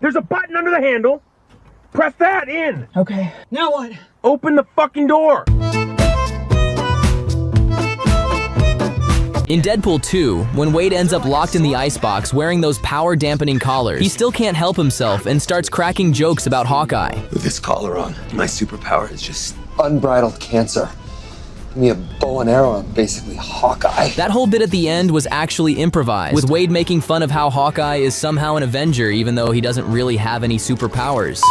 There's a button under the handle. Press that in. Okay. Now what? Open the fucking door. In Deadpool 2, when Wade ends up locked in the icebox wearing those power-dampening collars, he still can't help himself and starts cracking jokes about Hawkeye. With this collar on, my superpower is just unbridled cancer. Give me a bow and arrow, I'm basically Hawkeye. That whole bit at the end was actually improvised, with Wade making fun of how Hawkeye is somehow an Avenger even though he doesn't really have any superpowers.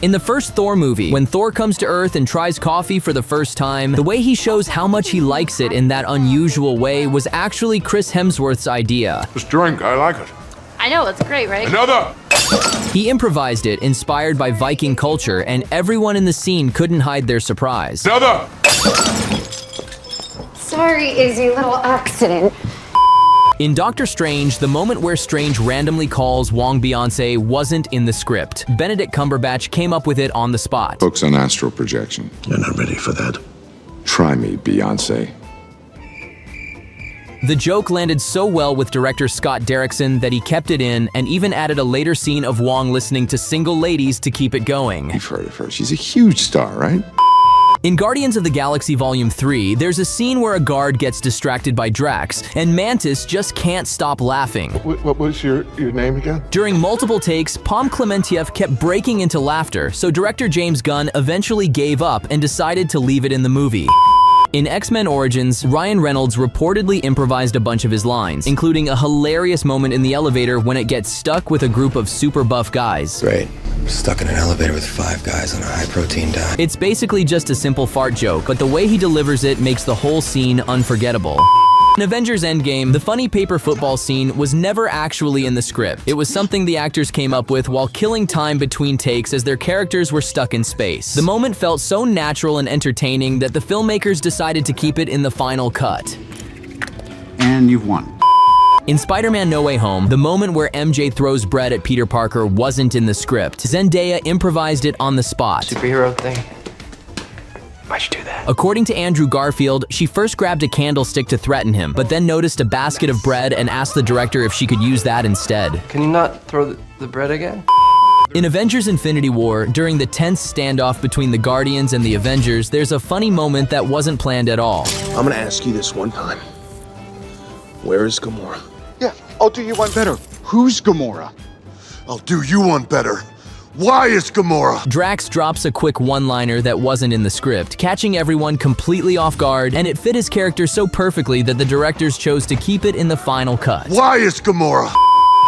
In the first Thor movie, when Thor comes to Earth and tries coffee for the first time, the way he shows how much he likes it in that unusual way was actually Chris Hemsworth's idea. This drink, I like it. I know, it's great, right? Another! He improvised it, inspired by Viking culture, and everyone in the scene couldn't hide their surprise. Another! Sorry, Izzy, little accident. In Doctor Strange, the moment where Strange randomly calls Wong Beyonce wasn't in the script. Benedict Cumberbatch came up with it on the spot. Books on astral projection. You're not ready for that. Try me, Beyonce. The joke landed so well with director Scott Derrickson that he kept it in and even added a later scene of Wong listening to Single Ladies to keep it going. You've heard of her. She's a huge star, right? In Guardians of the Galaxy Volume 3, there's a scene where a guard gets distracted by Drax, and Mantis just can't stop laughing. What was your name again? During multiple takes, Pom Klementieff kept breaking into laughter, so director James Gunn eventually gave up and decided to leave it in the movie. In X-Men Origins, Ryan Reynolds reportedly improvised a bunch of his lines, including a hilarious moment in the elevator when it gets stuck with a group of super buff guys. Great. I'm stuck in an elevator with 5 guys on a high-protein diet. It's basically just a simple fart joke, but the way he delivers it makes the whole scene unforgettable. In Avengers Endgame, the funny paper football scene was never actually in the script. It was something the actors came up with while killing time between takes as their characters were stuck in space. The moment felt so natural and entertaining that the filmmakers decided to keep it in the final cut. And you've won. In Spider-Man No Way Home, the moment where MJ throws bread at Peter Parker wasn't in the script. Zendaya improvised it on the spot. Superhero thing. Why'd you do that? According to Andrew Garfield, she first grabbed a candlestick to threaten him, but then noticed a basket of bread and asked the director if she could use that instead. Can you not throw the bread again? In Avengers Infinity War, during the tense standoff between the Guardians and the Avengers, there's a funny moment that wasn't planned at all. I'm gonna ask you this one time. Where is Gamora? Yeah, I'll do you one better. Who's Gamora? I'll do you one better. Why is Gamora? Drax drops a quick one-liner that wasn't in the script, catching everyone completely off guard, and it fit his character so perfectly that the directors chose to keep it in the final cut. Why is Gamora?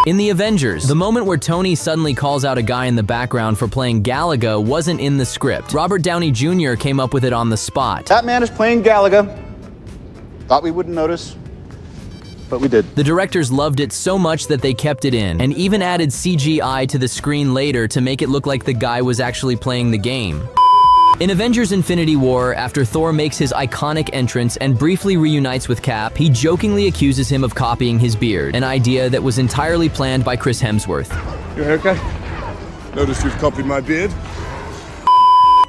In The Avengers, the moment where Tony suddenly calls out a guy in the background for playing Galaga wasn't in the script. Robert Downey Jr. came up with it on the spot. That man is playing Galaga. Thought we wouldn't notice, but we did. The directors loved it so much that they kept it in, and even added CGI to the screen later to make it look like the guy was actually playing the game. In Avengers Infinity War, after Thor makes his iconic entrance and briefly reunites with Cap, he jokingly accuses him of copying his beard, an idea that was entirely planned by Chris Hemsworth. Your haircut? Notice you've copied my beard.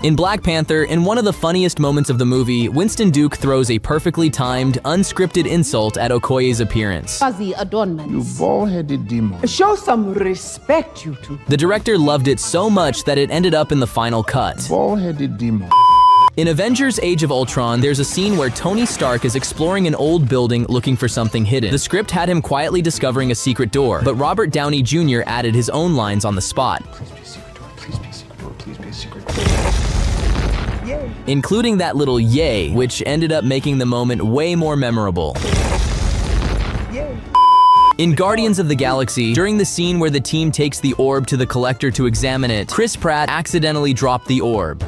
In Black Panther, in one of the funniest moments of the movie, Winston Duke throws a perfectly timed, unscripted insult at Okoye's appearance. Fuzzy adornments. You bald-headed demon. Show some respect, you two. The director loved it so much that it ended up in the final cut. Bald-headed demon. In Avengers Age of Ultron, there's a scene where Tony Stark is exploring an old building looking for something hidden. The script had him quietly discovering a secret door, but Robert Downey Jr. added his own lines on the spot. Please be a secret door, please be a secret door, please be a secret door. Yay. Including that little yay, which ended up making the moment way more memorable. Yay. In Guardians of the Galaxy, during the scene where the team takes the orb to the collector to examine it, Chris Pratt accidentally dropped the orb.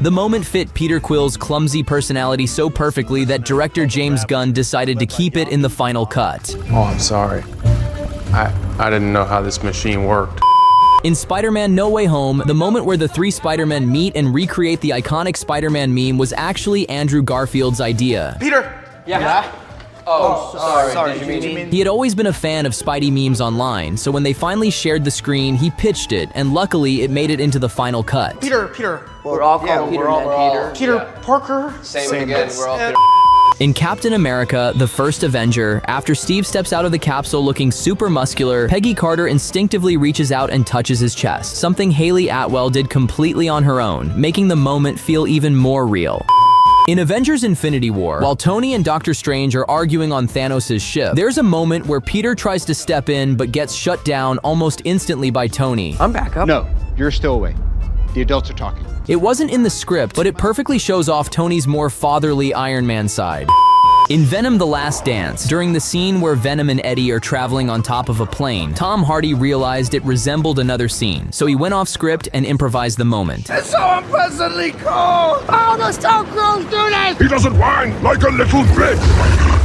The moment fit Peter Quill's clumsy personality so perfectly that director James Gunn decided to keep it in the final cut. Oh, I'm sorry. I didn't know how this machine worked. In Spider-Man No Way Home, the moment where the 3 Spider-Men meet and recreate the iconic Spider-Man meme was actually Andrew Garfield's idea. Peter! Yeah? Oh, sorry. Did you mean? He had always been a fan of Spidey memes online, so when they finally shared the screen, he pitched it, and luckily it made it into the final cut. Peter. We're all called Peter. Peter Parker. Same again. We're all Peter. In Captain America, the First Avenger, after Steve steps out of the capsule looking super muscular, Peggy Carter instinctively reaches out and touches his chest, something Haley Atwell did completely on her own, making the moment feel even more real. In Avengers Infinity War, while Tony and Doctor Strange are arguing on Thanos' ship, there's a moment where Peter tries to step in but gets shut down almost instantly by Tony. I'm back up. No, you're still away. The adults are talking. It wasn't in the script, but it perfectly shows off Tony's more fatherly Iron Man side. In Venom: The Last Dance, during the scene where Venom and Eddie are traveling on top of a plane, Tom Hardy realized it resembled another scene, so he went off script and improvised the moment. It's so unpleasantly cold! Oh, the Stone Crews do this! He doesn't whine like a little bitch!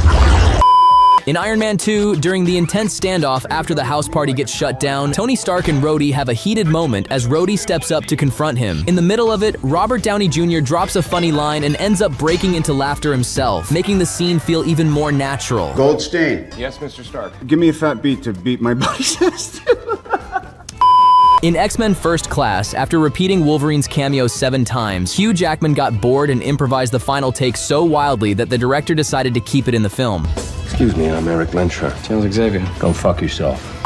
In Iron Man 2, during the intense standoff after the house party gets shut down, Tony Stark and Rhodey have a heated moment as Rhodey steps up to confront him. In the middle of it, Robert Downey Jr. drops a funny line and ends up breaking into laughter himself, making the scene feel even more natural. Goldstein. Yes, Mr. Stark. Give me a fat beat to beat my buddy's chest. In X-Men First Class, after repeating Wolverine's cameo 7 times, Hugh Jackman got bored and improvised the final take so wildly that the director decided to keep it in the film. Excuse me, I'm Eric Lensher. Sounds Xavier. Go fuck yourself.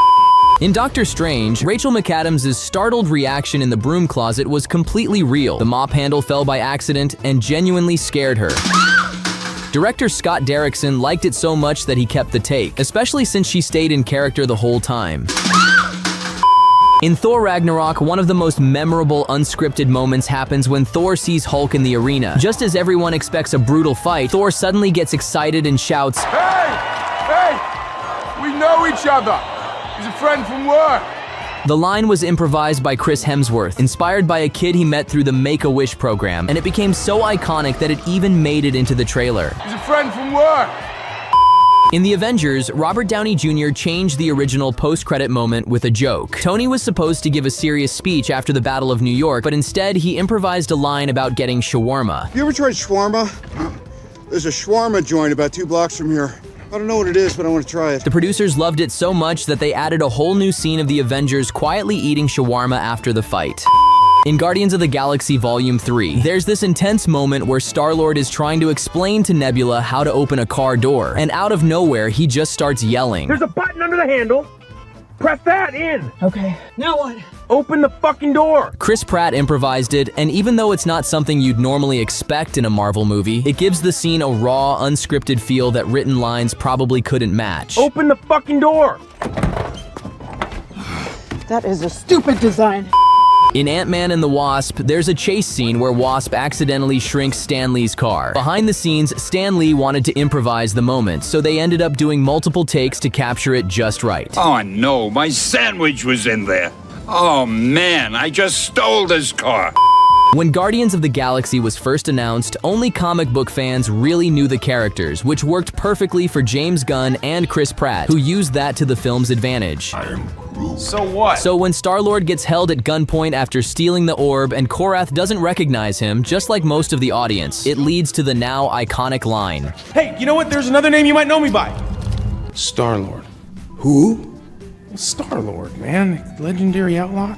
In Doctor Strange, Rachel McAdams' startled reaction in the broom closet was completely real. The mop handle fell by accident and genuinely scared her. Director Scott Derrickson liked it so much that he kept the take, especially since she stayed in character the whole time. In Thor Ragnarok, one of the most memorable unscripted moments happens when Thor sees Hulk in the arena. Just as everyone expects a brutal fight, Thor suddenly gets excited and shouts, Hey! Hey! We know each other! He's a friend from work! The line was improvised by Chris Hemsworth, inspired by a kid he met through the Make-A-Wish program, and it became so iconic that it even made it into the trailer. He's a friend from work! In The Avengers, Robert Downey Jr. changed the original post-credit moment with a joke. Tony was supposed to give a serious speech after the Battle of New York, but instead he improvised a line about getting shawarma. You ever tried shawarma? There's a shawarma joint about 2 blocks from here. I don't know what it is, but I want to try it. The producers loved it so much that they added a whole new scene of the Avengers quietly eating shawarma after the fight. In Guardians of the Galaxy Volume 3, there's this intense moment where Star-Lord is trying to explain to Nebula how to open a car door, and out of nowhere, he just starts yelling. There's a button under the handle. Press that in. Okay, now what? Open the fucking door. Chris Pratt improvised it, and even though it's not something you'd normally expect in a Marvel movie, it gives the scene a raw, unscripted feel that written lines probably couldn't match. Open the fucking door. That is a stupid design. In Ant-Man and the Wasp, there's a chase scene where Wasp accidentally shrinks Stan Lee's car. Behind the scenes, Stan Lee wanted to improvise the moment, so they ended up doing multiple takes to capture it just right. Oh no, my sandwich was in there. Oh man, I just stole this car. When Guardians of the Galaxy was first announced, only comic book fans really knew the characters, which worked perfectly for James Gunn and Chris Pratt, who used that to the film's advantage. So what? So when Star-Lord gets held at gunpoint after stealing the orb and Korath doesn't recognize him, just like most of the audience, it leads to the now iconic line. Hey, you know what? There's another name you might know me by. Star-Lord. Who? Star-Lord, man. Legendary outlaw.